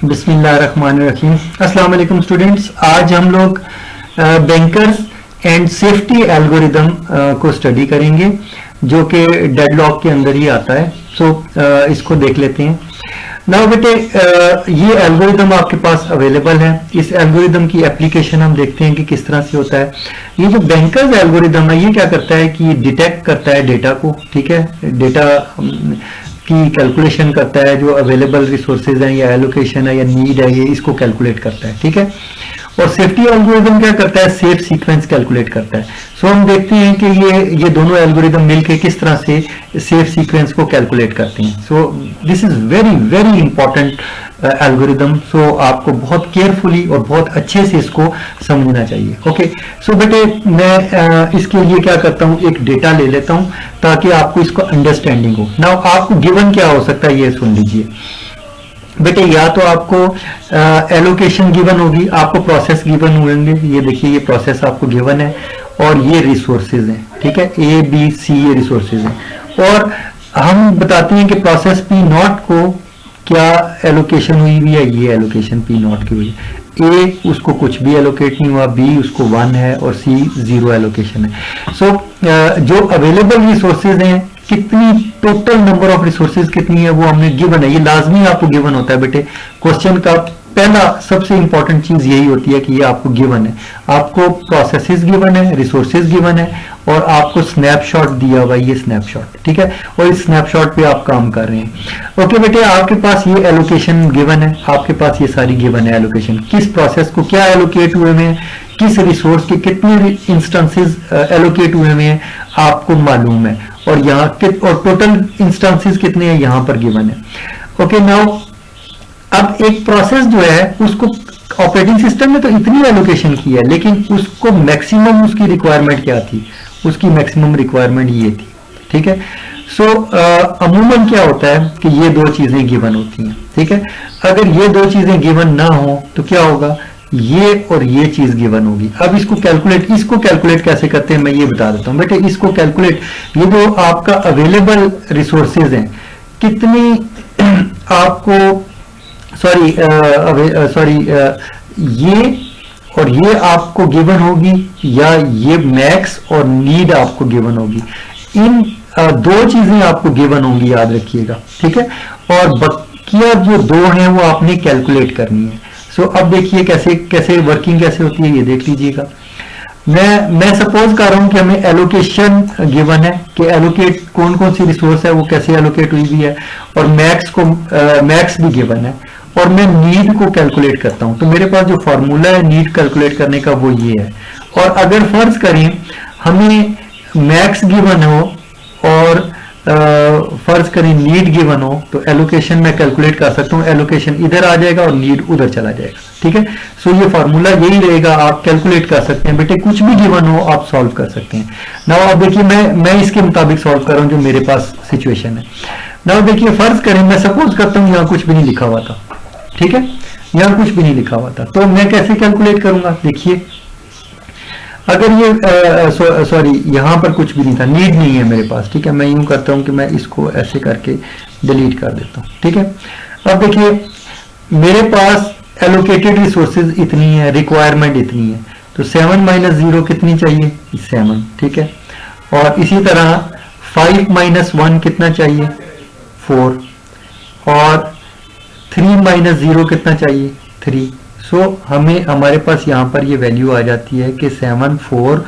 बिस्मिल्लाहिर्रहमानिर्रहीम। अस्सलाम वालेकुम स्टूडेंट्स। आज हम लोग बैंकर्स एंड सेफ्टी एल्गोरिदम को स्टडी करेंगे जो कि डेडलॉक के अंदर ही आता है। इसको देख लेते हैं। नाउ बेटे, ये एल्गोरिदम आपके पास अवेलेबल है। इस एल्गोरिदम की एप्लीकेशन हम देखते हैं कि किस तरह से होता है। ये जो बैंकर्स एल्गोरिदम है ये क्या करता है कि डिटेक्ट करता है डेटा को, ठीक है, डेटा की कैलकुलेशन करता है, जो अवेलेबल रिसोर्सेज हैं या एलोकेशन है या नीड है, ये इसको कैलकुलेट करता है, ठीक है। और सेफ्टी एल्गोरिदम क्या करता है, सेफ सीक्वेंस कैलकुलेट करता है। हम देखते हैं कि ये दोनों एल्गोरिदम मिलके किस तरह से सेफ सीक्वेंस को कैलकुलेट करते हैं। This is very very important algorithm. आपको बहुत केयरफुली और बहुत अच्छे से इसको समझना चाहिए। ओके, बेटे मैं इसके लिए क्या करता हूँ, एक डेटा ले लेता हूँ ताकि आपको इसको अंडरस्टैंडिंग हो। नाउ आपको गिवन क्या हो सकता है ये सुन लीजिए बेटे। या तो आपको एलोकेशन गिवन होगी, आपको प्रोसेस गिवन होंगे। ये देखिए, ये प्रोसेस आपको गिवन है और ये रिसोर्सेज हैं, ठीक है, ए बी सी ये रिसोर्सेज हैं। और हम बताते हैं कि प्रोसेस पी नॉट को क्या एलोकेशन हुई हुई है, ये एलोकेशन पी नॉट की हुई है। ए उसको कुछ भी एलोकेट नहीं हुआ, बी उसको 1 है और सी 0 एलोकेशन है। जो अवेलेबल रिसोर्सेज हैं, कितनी टोटल नंबर ऑफ रिसोर्सेज कितनी है वो हमने गिवन है। ये लाजमी आपको गिवन होता है बेटे। क्वेश्चन का पहला सबसे इंपॉर्टेंट चीज यही होती है कि ये आपको गिवन है। आपको प्रोसेसेस गिवन है, रिसोर्सेज गिवन है और आपको स्नैपशॉट दिया हुआ है, ये स्नैपशॉट, ठीक है। और इस स्नैपशॉट पे आप काम कर रहे हैं। ओके बेटे, आपके पास ये एलोकेशन गिवन है, आपके पास ये सारी गिवन है एलोकेशन। किस प्रोसेस को क्या एलोकेट हुए हैं, किस रिसोर्स के कितने इंस्टेंसेस एलोकेट हुए हैं आपको मालूम है। और यहाँ और टोटल इंस्टेंसेस कितने हैं यहाँ पर गिवन है। ओके, नाउ अब एक प्रोसेस जो है उसको ऑपरेटिंग सिस्टम ने तो इतनी एलोकेशन की है, लेकिन उसको मैक्सिमम उसकी रिक्वायरमेंट क्या थी, उसकी मैक्सिमम रिक्वायरमेंट ये थी, ठीक है। अमूमन क्या होता है कि ये दो चीजें गिवन होती हैं, ठीक है। अगर ये दो चीजें गिवन ना हो तो क्या होगा, ये और ये चीज गिवन होगी। अब इसको कैलकुलेट कैसे करते हैं मैं ये बता देता हूं बेटे। इसको कैलकुलेट, ये जो आपका अवेलेबल रिसोर्सेज हैं, कितनी आपको ये और ये आपको गिवन होगी या ये मैक्स और नीड आपको गिवन होगी। इन दो चीजें आपको गिवन होंगी, याद रखिएगा, ठीक है। और बकिया जो दो हैं वो आपने कैलकुलेट करनी है। अब देखिए कैसे वर्किंग कैसे होती है, ये देख लीजिएगा। मैं सपोज कर रहा हूं कि हमें एलोकेशन गिवन है कि एलोकेट कौन कौन सी रिसोर्स है वो कैसे एलोकेट हुई भी है, और मैक्स भी गिवन है, और मैं नीड को कैलकुलेट करता हूं। तो मेरे पास जो फॉर्मूला है नीड कैलकुलेट करने का वो ये है। और अगर फर्ज करें हमें मैक्स गिवन हो और फर्ज करें नीड गिवन हो, तो एलोकेशन मैं कैलकुलेट कर सकता हूं। एलोकेशन इधर आ जाएगा और नीड उधर चला जाएगा, ठीक है। ये फॉर्मूला यही रहेगा, आप कैलकुलेट कर सकते हैं बेटे। कुछ भी गिवन हो आप सॉल्व कर सकते हैं। नाउ अब देखिए मैं इसके मुताबिक सॉल्व कर रहा हूं जो मेरे पास सिचुएशन है। नाउ देखिए, फर्ज करें मैं सपोज करता हूं यहां कुछ भी नहीं लिखा हुआ था, ठीक है, यहां कुछ भी नहीं लिखा हुआ था, तो मैं कैसे कैलकुलेट करूंगा। देखिए, अगर ये सॉरी यहां पर कुछ भी नहीं था, नीड नहीं है मेरे पास, ठीक है। मैं यूं करता हूं कि मैं इसको ऐसे करके डिलीट कर देता हूं, ठीक है। अब देखिए मेरे पास एलोकेटेड रिसोर्सेज इतनी है, रिक्वायरमेंट इतनी है, तो 7 माइनस 0 कितनी चाहिए, 7, ठीक है। और इसी तरह 5 माइनस 1 कितना चाहिए, 4, और 3 माइनस 0 कितना चाहिए, 3। हमें हमारे पास यहाँ पर ये वैल्यू आ जाती है कि 7, 4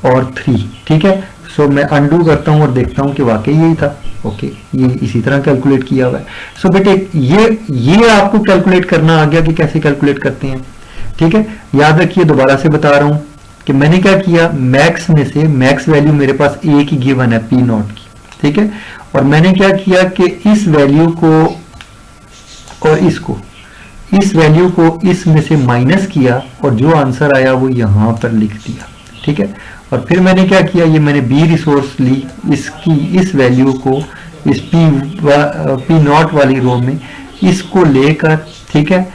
और 3, ठीक है। मैं अनडू करता हूँ और देखता हूँ कि वाकई यही था। ओके, ये इसी तरह कैलकुलेट किया हुआ है। बेटे ये आपको कैलकुलेट करना आ गया कि कैसे कैलकुलेट करते हैं, ठीक है। याद रखिए, दोबारा से बता रहा हूँ कि मैंने क्या किया, मैक्स में से मैक्स वैल्यू मेरे पास ए की गिवन है, पी नॉट की, ठीक है। और मैंने क्या किया कि इस वैल्यू को और इस वैल्यू को इसमें से माइनस किया और जो आंसर आया वो यहां पर लिख दिया, ठीक है। और फिर मैंने क्या किया, ये मैंने बी रिसोर्स ली, इस वैल्यू को इस पी नॉट वाली रो में इसको लेकर, ठीक है,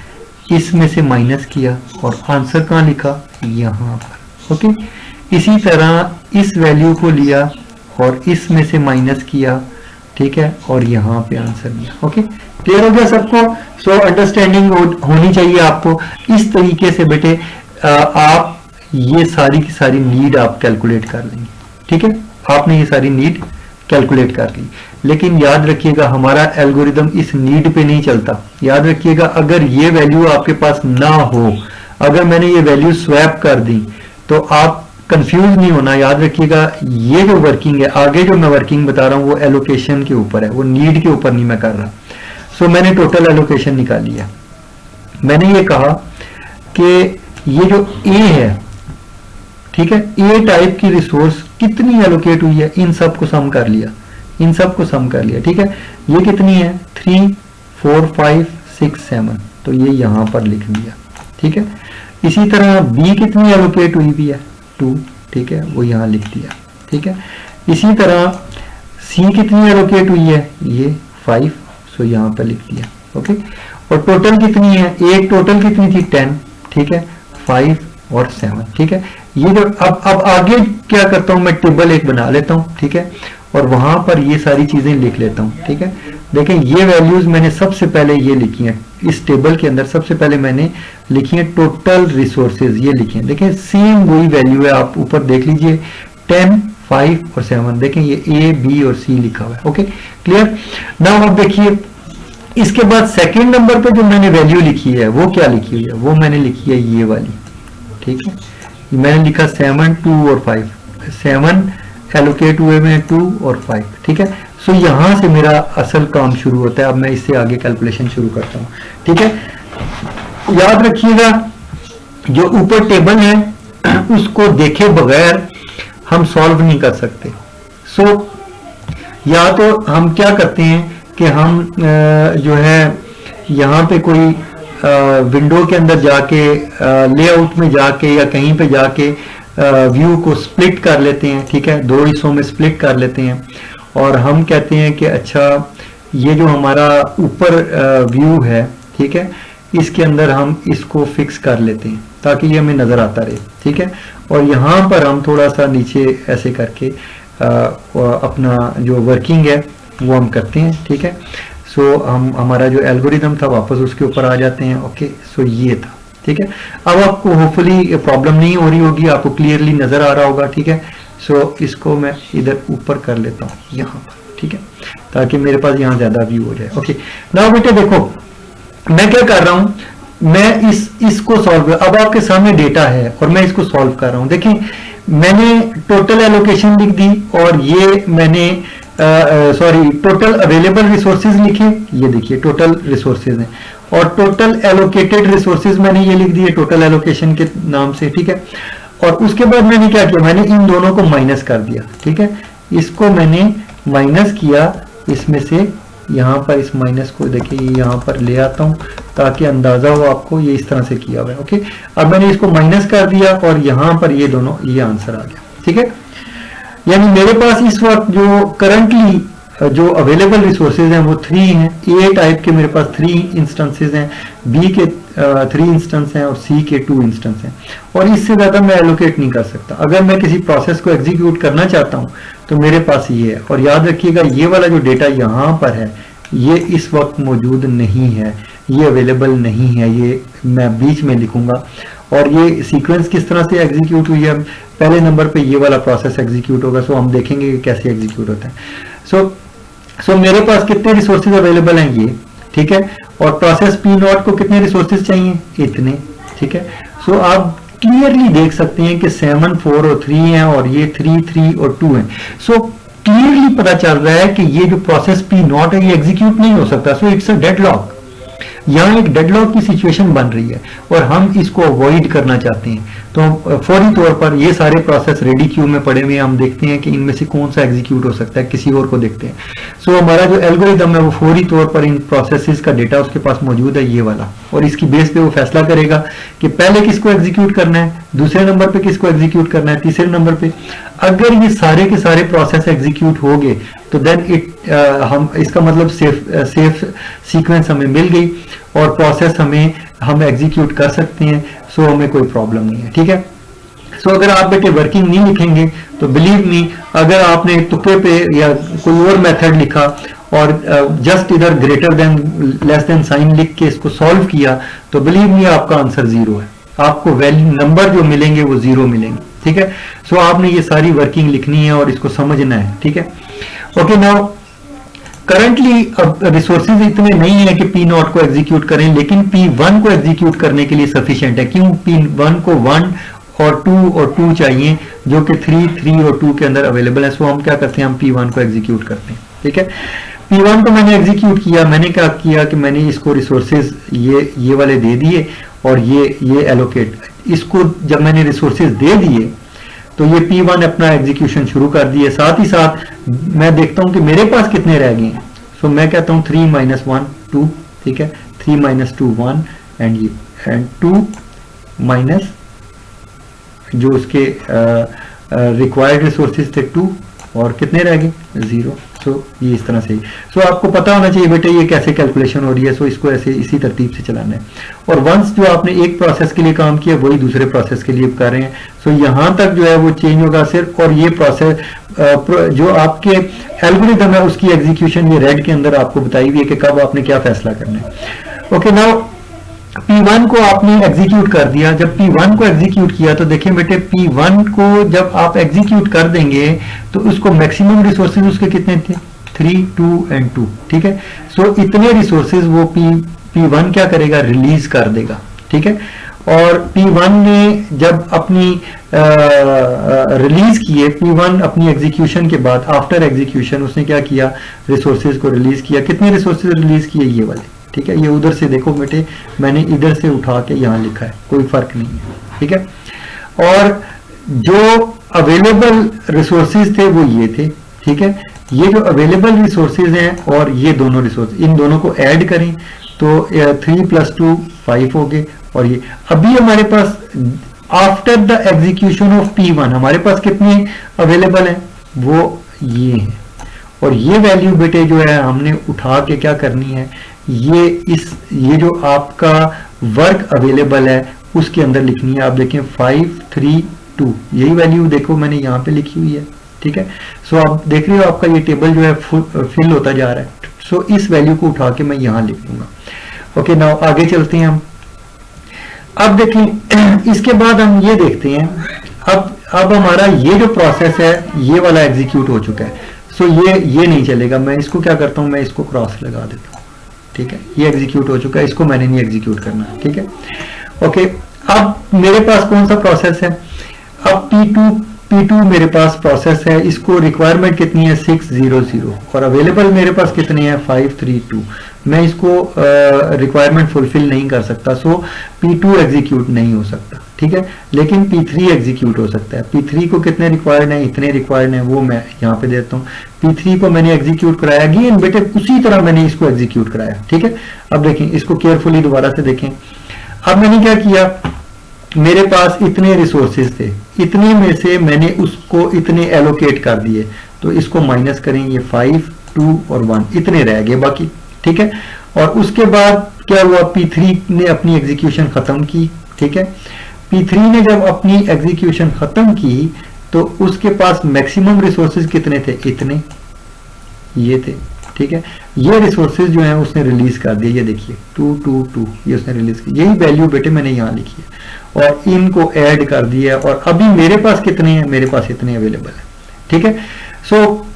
इसमें से माइनस किया और आंसर कहाँ लिखा, यहां पर। ओके, इसी तरह इस वैल्यू को लिया और इसमें से माइनस किया, ठीक है, और यहाँ पे आंसर दिया। ओके, क्लियर हो गया सबको? सो अंडरस्टैंडिंग होनी चाहिए आपको। इस तरीके से बेटे आप ये सारी की सारी नीड आप कैलकुलेट कर लेंगे। ठीक है, आपने ये सारी नीड कैलकुलेट कर ली, लेकिन याद रखिएगा हमारा एल्गोरिदम इस नीड पे नहीं चलता। याद रखिएगा अगर ये वैल्यू आपके पास ना हो, अगर मैंने ये वैल्यू स्वैप कर दी तो आप कंफ्यूज नहीं होना। याद रखिएगा ये जो वर्किंग है, आगे जो मैं वर्किंग बता रहा हूं वो एलोकेशन के ऊपर है, वो नीड के ऊपर नहीं मैं कर रहा। सो मैंने टोटल एलोकेशन निकाली है। मैंने ये कहा कि ये जो ए है, ठीक है, ए टाइप की रिसोर्स कितनी एलोकेट हुई है, इन सब को सम कर लिया, इन सब को सम कर लिया। ठीक है, ये कितनी है 3 4 5 6 7, तो ये यहां पर लिख दिया। ठीक है, इसी तरह बी कितनी एलोकेट हुई भी है 2, ठीक है, वो यहां लिख दिया। ठीक है, इसी तरह सी कितनी एलोकेट हुई है ये 5, सो यहां पर लिख दिया। ओके, और टोटल कितनी है, एक टोटल कितनी थी 10, ठीक है, 5 और 7। ठीक है, ये जो अब आगे क्या करता हूं मैं, टेबल एक बना लेता हूं। ठीक है, और वहां पर ये सारी चीजें लिख लेता हूं। ठीक है, देखें ये वैल्यूज मैंने सबसे पहले ये लिखी हैं इस टेबल के अंदर। सबसे पहले मैंने लिखी है टोटल रिसोर्सेज, ये लिखे हैं। देखें सेम वही वैल्यू है, आप ऊपर देख लीजिए 10 5 और 7, देखें ये ए बी और सी लिखा हुआ है। Okay, clear? नाउ अब देखिए इसके बाद सेकंड नंबर पे जो मैंने वैल्यू लिखी है वो क्या लिखी हुई है, वो मैंने लिखी है ये वाली। ठीक है, मैंने लिखा 7 2 और 5, 7 एलोकेट हुए में 2 और 5। ठीक है, सो यहां से मेरा असल काम शुरू होता है। अब मैं इससे आगे कैलकुलेशन शुरू करता हूं। ठीक है, याद रखिएगा जो ऊपर टेबल है उसको देखे बगैर हम सॉल्व नहीं कर सकते। सो या तो हम क्या करते हैं कि हम जो है यहाँ पे कोई विंडो के अंदर जाके लेआउट में जाके या कहीं पे जाके व्यू को स्प्लिट कर लेते हैं। ठीक है, दो हिस्सों में स्प्लिट कर लेते हैं और हम कहते हैं कि अच्छा ये जो हमारा ऊपर व्यू है, ठीक है, इसके अंदर हम इसको फिक्स कर लेते हैं ताकि ये हमें नजर आता रहे। ठीक है, और यहाँ पर हम थोड़ा सा नीचे ऐसे करके अपना जो वर्किंग है वो हम करते हैं। ठीक है, सो हम हमारा जो एल्गोरिदम था वापस उसके ऊपर आ जाते हैं। ओके, सो ये था। ठीक है, अब आपको होपफुली प्रॉब्लम नहीं हो रही होगी, आपको क्लियरली नजर आ रहा होगा। ठीक है, सो इसको मैं इधर ऊपर कर लेता हूँ यहाँ पर। ठीक है, ताकि मेरे पास यहाँ ज्यादा व्यू हो जाए। ओके, नाउ बेटे देखो मैं क्या कर रहा हूँ, मैं इसको सॉल्व, अब आपके सामने डेटा है और मैं इसको सॉल्व कर रहा हूँ। देखिए मैंने टोटल एलोकेशन लिख दी और ये मैंने टोटल अवेलेबल रिसोर्सेज लिखे, ये देखिए टोटल रिसोर्सेज हैं, और टोटल एलोकेटेड रिसोर्सेज मैंने ये लिख दिए टोटल एलोकेशन के नाम से। ठीक है, और उसके बाद मैंने क्या किया, मैंने इन दोनों को माइनस कर दिया। ठीक है, इसको मैंने माइनस किया इसमें से, यहाँ पर इस माइनस को देखिए यहाँ पर ले आता हूँ ताकि अंदाजा हो आपको, ये इस तरह से किया हुआ है। ओके, अब मैंने इसको माइनस कर दिया और यहाँ पर ये दोनों, ये आंसर आ गया। ठीक है, यानी मेरे पास इस वक्त जो करंटली जो अवेलेबल रिसोर्सेज हैं वो 3 हैं। ए टाइप के मेरे पास 3 इंस्टेंसेस हैं, बी के 3 इंस्टेंस हैं और सी के 2 इंस्टेंस हैं, और इससे ज्यादा मैं एलोकेट नहीं कर सकता। अगर मैं किसी प्रोसेस को एग्जीक्यूट करना चाहता हूं तो मेरे पास ये है। और याद रखिएगा ये वाला जो डेटा यहाँ पर है ये इस वक्त मौजूद नहीं है, ये अवेलेबल नहीं है, ये मैं बीच में लिखूंगा। और ये सीक्वेंस किस तरह से एग्जीक्यूट हुई है, पहले नंबर पे ये वाला प्रोसेस एग्जीक्यूट होगा। सो हम देखेंगे कि कैसे एग्जीक्यूट होता है। सो मेरे पास कितने रिसोर्सेज अवेलेबल हैं ये, ठीक है, और प्रोसेस P0 को कितने रिसोर्सेज चाहिए, इतने। ठीक है, सो आप क्लियरली देख सकते हैं कि 7 4 और 3 हैं और ये 3 3 और 2 हैं। सो क्लियरली पता चल रहा है कि ये जो प्रोसेस P0 है ये एग्जीक्यूट नहीं हो सकता। सो इट्स अ डेडलॉक, यहाँ एक डेडलॉक की सिचुएशन बन रही है और हम इसको अवॉइड करना चाहते हैं। तो फौरी तौर पर ये सारे प्रोसेस रेडी क्यू में पड़े हुए, हम देखते हैं कि इनमें से कौन सा एग्जीक्यूट हो सकता है, किसी और को देखते हैं। सो हमारा जो एल्गोरिदम है वो फौरी तौर पर इन प्रोसेसेस का डेटा उसके पास मौजूद है ये वाला, और इसकी बेस पे वो फैसला करेगा कि पहले किसको एग्जीक्यूट करना है, दूसरे नंबर पे किसको एग्जीक्यूट करना है, तीसरे नंबर पे। अगर ये सारे के सारे प्रोसेस एग्जीक्यूट हो गए तो देन हम इसका मतलब सेफ सीक्वेंस हमें मिल गई और प्रोसेस हम एग्जीक्यूट कर सकते हैं। सो हमें कोई प्रॉब्लम नहीं है। ठीक है, सो अगर आप बेटे वर्किंग नहीं लिखेंगे तो बिलीव मी, अगर आपने तुक्के पे या कोई और मेथड लिखा और जस्ट इधर greater than less than sign लिख के इसको सॉल्व किया तो बिलीव मी आपका आंसर 0 है, आपको वैल्यू नंबर जो मिलेंगे वो 0 मिलेंगे। ठीक है, सो आपने ये सारी वर्किंग लिखनी है और इसको समझना है। ठीक है, ओके। नाउ करंटली अब रिसोर्सेज इतने नहीं है कि P0 को एग्जीक्यूट करें, लेकिन P1 को एग्जीक्यूट करने के लिए सफिशिएंट है। क्यों? P1 को 1 और 2 चाहिए जो कि 3 और 2 के अंदर अवेलेबल है। सो हम क्या करते हैं, हम P1 को एग्जीक्यूट करते हैं। ठीक है, P1 को मैंने एग्जीक्यूट किया, मैंने क्या किया कि मैंने इसको रिसोर्सेज ये वाले दे दिए और ये एलोकेट, इसको जब मैंने रिसोर्सेज दे दिए तो ये P1 अपना एग्जीक्यूशन शुरू कर दिए। साथ ही साथ मैं देखता हूं कि मेरे पास कितने रह गए हैं। सो मैं कहता हूं 3 - 1 2। ठीक है, 3 - 2 1 एंड 2 माइनस जो उसके रिक्वायर्ड रिसोर्सेज थे 2 और कितने रह गए 0। सो ये इस तरह से। सो आपको पता होना चाहिए बेटे ये कैसे कैलकुलेशन हो रही है। सो इसको ऐसे इसी तरतीब से चलाना है। और वंस जो आपने एक प्रोसेस के लिए काम किया वही दूसरे प्रोसेस के लिए कर रहे हैं। सो यहां तक जो है वो चेंज होगा सिर्फ, और ये प्रोसेस जो आपके एल्गोरिथम है उसकी एग्जीक्यूशन ये रेड के अंदर आपको बताई हुई है कि कब आपने क्या फैसला करना है। ओके, नाउ P1 को आपने एग्जीक्यूट कर दिया। जब P1 को एग्जीक्यूट किया तो देखिए बेटे P1 को जब आप एग्जीक्यूट कर देंगे तो उसको मैक्सिमम रिसोर्सेज उसके कितने थे 3 2 एंड 2। ठीक है, सो इतने रिसोर्सेज वो P1 क्या करेगा, रिलीज कर देगा। ठीक है, और P1 ने जब अपनी रिलीज किए, P1 अपनी एग्जीक्यूशन के बाद आफ्टर एग्जीक्यूशन उसने क्या किया, रिसोर्सेज को रिलीज किया। कितने रिसोर्सेज रिलीज किए, ये वाले। ठीक है, ये उधर से देखो बेटे मैंने इधर से उठा के यहाँ लिखा है, कोई फर्क नहीं है। ठीक है, और जो अवेलेबल रिसोर्सेज थे वो ये थे। ठीक है, ये जो अवेलेबल रिसोर्सेज हैं और ये दोनों रिसोर्स, इन दोनों को ऐड करें तो 3 + 2 5 हो गए। और ये अभी हमारे पास after the execution of P1 हमारे पास कितने अवेलेबल हैं, वो ये हैं। और ये वैल्यू बेटे जो है हमने उठा के क्या करनी है, ये जो आपका वर्क अवेलेबल है उसके अंदर लिखनी है। आप देखें 5 3 2 यही वैल्यू देखो मैंने यहाँ पे लिखी हुई है। ठीक है, सो आप देख रहे हो आपका ये टेबल जो है फिल होता जा रहा है। सो इस वैल्यू को उठा के मैं यहाँ लिख दूंगा। ओके, नाउ आगे चलते हैं हम। अब देखें इसके बाद हम ये देखते हैं, अब हमारा ये जो प्रोसेस है ये वाला एग्जीक्यूट हो चुका है। सो ये नहीं चलेगा, मैं इसको क्या करता हूं, मैं इसको क्रॉस लगा देता हूं। ठीक है, ये एग्जीक्यूट हो चुका है, इसको मैंने नहीं एग्जीक्यूट करना। ठीक है, ओके। अब मेरे पास कौन सा प्रोसेस है, अब P2 मेरे पास प्रोसेस है, इसको रिक्वायरमेंट कितनी है 600 और अवेलेबल मेरे पास कितने हैं 532। मैं इसको रिक्वायरमेंट फुलफिल नहीं कर सकता, सो P2 एग्जीक्यूट नहीं हो सकता। ठीक है, लेकिन P3 एग्जीक्यूट हो सकता है। P3 को कितने रिक्वायर्ड है, इतने रिक्वायर्ड है, वो मैं यहाँ पे देता हूँ। P3 को मैंने एग्जीक्यूट कराया, अगेन बेटे उसी तरह मैंने इसको एग्जीक्यूट कराया। ठीक है, अब देखें इसको केयरफुली दोबारा से देखें। अब मैंने क्या किया, मेरे पास इतने रिसोर्सेज थे, इतने में से मैंने उसको इतने एलोकेट कर दिए, तो इसको माइनस करें, ये 5 2 और 1 इतने रह गए बाकी। ठीक है, और उसके बाद क्या हुआ, P3 ने अपनी एग्जीक्यूशन खत्म की। ठीक है, P3 ने जब अपनी एग्जीक्यूशन खत्म की तो उसके पास मैक्सिमम रिसोर्सेज कितने थे, इतने ये थे। ठीक है, ये रिसोर्सेज जो हैं उसने रिलीज कर दिए, ये देखिए 2 2 2 ये उसने रिलीज की। यही वैल्यू बेटे मैंने यहाँ लिखी है और इनको ऐड कर दिया और अभी मेरे पास कितने हैं, मेरे पास इतने अवेलेबल है। ठीक है, सो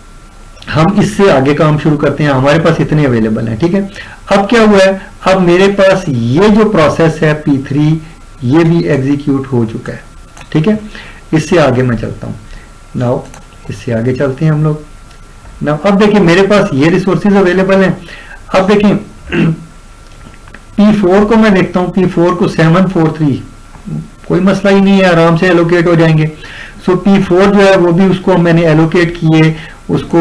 हम इससे आगे काम शुरू करते हैं, हमारे पास इतने अवेलेबल हैं। ठीक है, अब क्या हुआ है, अब मेरे पास ये जो प्रोसेस है P3 ये भी एग्जीक्यूट हो चुका है। ठीक है, इससे आगे मैं चलता हूं। नाउ इससे आगे चलते हैं हम लोग। नाउ अब देखिए मेरे पास ये रिसोर्सेज अवेलेबल हैं। अब देखें P4 को मैं देखता हूं, P4 को 743 कोई मसला ही नहीं है, आराम से एलोकेट हो जाएंगे। सो P4 जो है वो भी उसको मैंने एलोकेट किए, उसको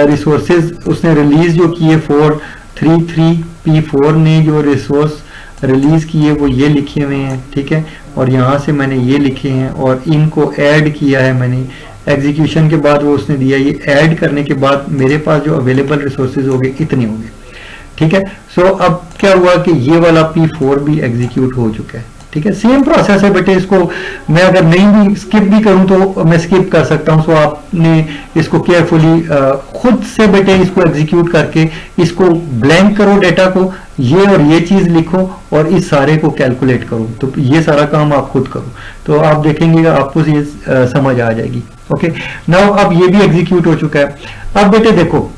रिसोर्सेज उसने रिलीज जो किए 433। P4 ने जो रिसोर्स रिलीज किए वो ये लिखे हुए हैं। ठीक है, और यहाँ से मैंने ये लिखे हैं और इनको ऐड किया है मैंने एग्जीक्यूशन के बाद, वो उसने दिया। ये ऐड करने के बाद मेरे पास जो अवेलेबल रिसोर्सेज हो गए इतने हो गए। ठीक है, सो अब क्या हुआ कि ये वाला P4 भी एग्जीक्यूट हो चुका है। ठीक है। सेम प्रोसेस है बेटे, इसको मैं अगर नहीं भी स्किप भी करूं तो मैं स्किप कर सकता हूं। सो आपने इसको केयरफुली खुद से बेटे इसको एग्जीक्यूट करके इसको ब्लैंक करो, डेटा को ये और ये चीज लिखो और इस सारे को कैलकुलेट करो। तो ये सारा काम आप खुद करो तो आप देखेंगे आपको ये समझ आ जाएगी। ओके, नाउ अब ये भी एग्जीक्यूट हो चुका है। अब बेटे देखो,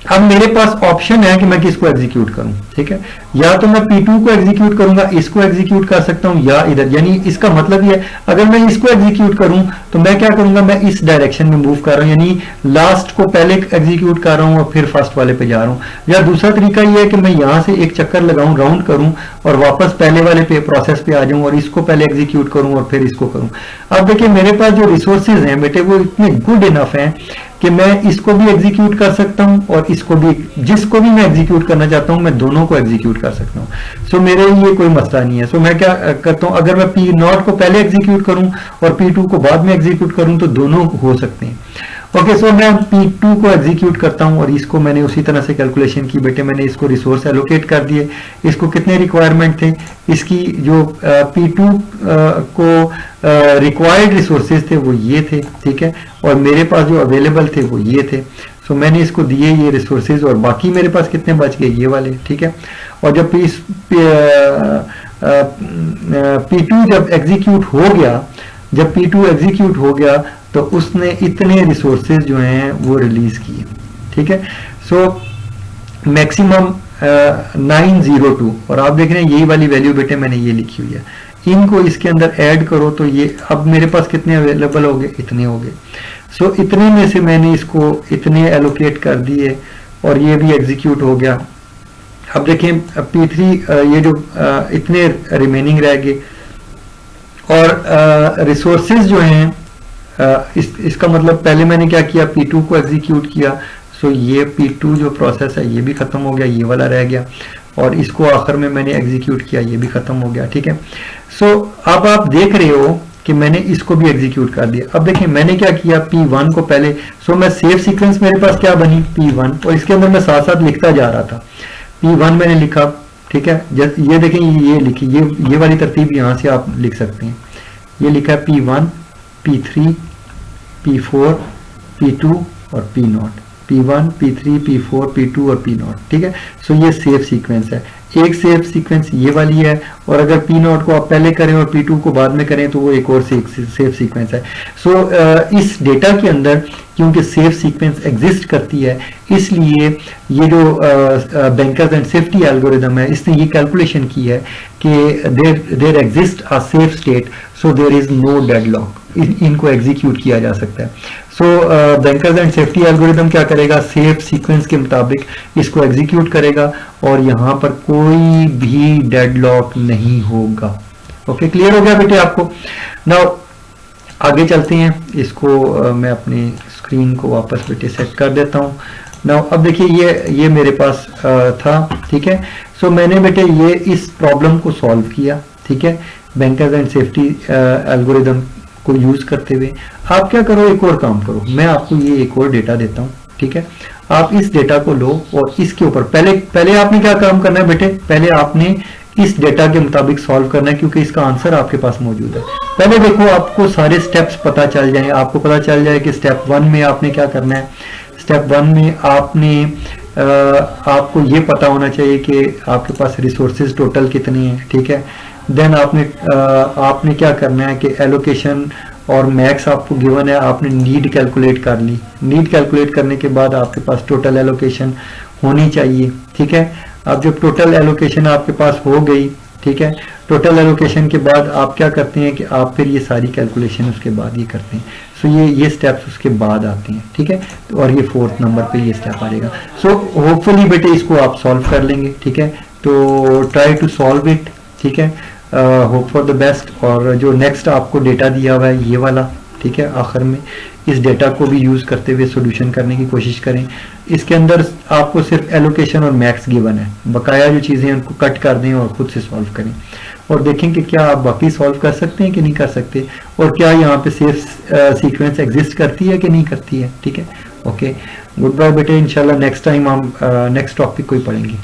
अब मेरे पास ऑप्शन है कि मैं किसको एग्जीक्यूट करूं, ठीक है। या तो मैं P2 को एग्जीक्यूट करूंगा, इसको एग्जीक्यूट कर सकता हूं, या इधर, यानी इसका मतलब ये है अगर मैं इसको एग्जीक्यूट करूं तो मैं क्या करूंगा, मैं इस डायरेक्शन में मूव कर रहा हूं, यानी लास्ट को पहले एग्जीक्यूट कर रहा हूं और फिर फर्स्ट वाले पे जा रहा हूं। या दूसरा तरीका ये है कि मैं यहां से एक चक्कर लगाऊं, राउंड करूं और वापस पहले वाले पे प्रोसेस पे आ जाऊं और इसको पहले एग्जीक्यूट करूं और फिर इसको करूं। अब देखिए मेरे पास जो रिसोर्सेज हैं बेटे वो इतने गुड इनफ हैं कि मैं इसको भी एग्जीक्यूट कर सकता हूं और इसको भी, जिसको भी मैं एग्जीक्यूट करना चाहता हूं मैं दोनों को एग्जीक्यूट कर सकता हूं। सो मेरे लिए कोई मसला नहीं है। सो मैं क्या करता हूं, अगर मैं P0 को पहले एग्जीक्यूट करूं और P2 को बाद में एग्जीक्यूट करूं तो दोनों हो सकते हैं। ओके, सो मैं P2 को एग्जीक्यूट करता हूं और इसको मैंने उसी तरह से कैलकुलेशन की बेटे, मैंने इसको रिसोर्स एलोकेट कर दिए। इसको कितने रिक्वायरमेंट थे, इसकी जो P2 को रिक्वायर्ड रिसोर्सेज थे वो ये थे, ठीक है, और मेरे पास जो अवेलेबल थे वो ये थे। सो मैंने इसको दिए ये रिसोर्सेज और बाकी मेरे पास कितने बच गए, ये वाले, ठीक है। और जब P2 जब एग्जीक्यूट हो गया, जब P2 एग्जीक्यूट हो गया तो उसने इतने रिसोर्सेज जो हैं वो रिलीज किए, ठीक है। सो मैक्सिमम 902, और आप देख रहे हैं यही वाली वैल्यू बेटे मैंने ये लिखी हुई है। इनको इसके अंदर ऐड करो तो ये अब मेरे पास कितने अवेलेबल हो गए, इतने हो गए। सो इतने में से मैंने इसको इतने एलोकेट कर दिए और ये भी एग्जीक्यूट हो गया। अब देखें P3 ये जो इतने रिमेनिंग रह गए और रिसोर्सेज जो हैं इसका मतलब पहले मैंने क्या किया, P2 को एग्जीक्यूट किया। सो ये P2 जो प्रोसेस है ये भी खत्म हो गया, ये वाला रह गया, और इसको आखिर में मैंने एग्जीक्यूट किया, ये भी खत्म हो गया, ठीक है। सो अब आप देख रहे हो कि मैंने इसको भी एग्जीक्यूट कर दिया। अब देखिए मैंने क्या किया, P1 को पहले, सो मैं सेव सीक्वेंस मेरे पास क्या बनी P1, और इसके अंदर मैं साथ साथ लिखता जा रहा था। P1 मैंने लिखा, ठीक है, ये देखें ये लिखी, ये वाली तरतीब यहाँ से आप लिख सकते हैं। ये लिखा है P1, P3, P4, P2 और P0, P1, P3, P4, P2 और P0, ठीक है। सो ये सेव सीक्वेंस है। एक सेव सीक्वेंस ये वाली है, और अगर P0 को आप पहले करें और P2 को बाद में करें तो वो एक और सेव सीक्वेंस है। सो इस डेटा के अंदर क्योंकि सेव सीक्वेंस एग्जिस्ट करती है, इसलिए ये जो बैंकर्स एंड सेफ्टी एल्गोरिदम है इसने ये कैलकुलेशन की है कि there exist a safe state, so there is no deadlock, इनको एग्जीक्यूट किया जा सकता है। So bankers and safety algorithm क्या करेगा, सेफ सीक्वेंस के मुताबिक इसको एग्जीक्यूट करेगा और यहाँ पर कोई भी डेडलॉक नहीं होगा। ओके, क्लियर हो गया बेटे आपको। नाउ आगे चलते हैं, इसको मैं अपनी स्क्रीन को वापस बेटे सेट कर देता हूँ। नाउ अब देखिए ये मेरे पास था, ठीक है। सो मैंने बेटे ये इस प्रॉब्लम को सॉल्व किया, ठीक है, बैंकर्स एंड सेफ्टी एल्गोरिदम को यूज करते हुए। आप क्या करो, एक और काम करो, मैं आपको ये एक और डेटा देता हूँ, ठीक है। आप इस डेटा को लो और इसके ऊपर पहले आपने क्या काम करना है बेटे, पहले आपने इस डेटा के मुताबिक सॉल्व करना है क्योंकि इसका आंसर आपके पास मौजूद है। पहले देखो आपको सारे स्टेप्स पता चल जाए, आपको पता चल जाए कि स्टेप 1 में आपने क्या करना है। स्टेप 1 में आपको ये पता होना चाहिए कि आपके पास रिसोर्सेज टोटल कितने हैं, ठीक है। देन आपने क्या करना है कि एलोकेशन और मैक्स आपको गिवन है, आपने नीड कैलकुलेट कर ली। नीड कैलकुलेट करने के बाद आपके पास टोटल एलोकेशन होनी चाहिए, ठीक है। अब जब टोटल एलोकेशन आपके पास हो गई, ठीक है, टोटल एलोकेशन के बाद आप क्या करते हैं कि आप फिर ये सारी कैलकुलेशन उसके बाद ये करते हैं। सो ये स्टेप्स उसके बाद आते हैं, ठीक है, और ये 4th नंबर पे ये स्टेप आ जाएगा। सो होपफुली बेटे इसको आप सॉल्व कर लेंगे, ठीक है। तो ट्राई टू सॉल्व इट, ठीक है, होप फॉर द बेस्ट। और जो नेक्स्ट आपको डेटा दिया हुआ है ये वाला, ठीक है, आखिर में इस डेटा को भी यूज करते हुए सॉल्यूशन करने की कोशिश करें। इसके अंदर आपको सिर्फ एलोकेशन और मैक्स गिवन है, बकाया जो चीजें उनको कट कर दें और खुद से सॉल्व करें और देखें कि क्या आप बाकी सॉल्व कर सकते हैं कि नहीं कर सकते, और क्या यहाँ पे सेफ सीक्वेंस एग्जिस्ट करती है कि नहीं करती है, ठीक है। ओके, गुड बाय बेटे, इंशाल्लाह नेक्स्ट टाइम हम नेक्स्ट टॉपिक को ही पढ़ेंगे।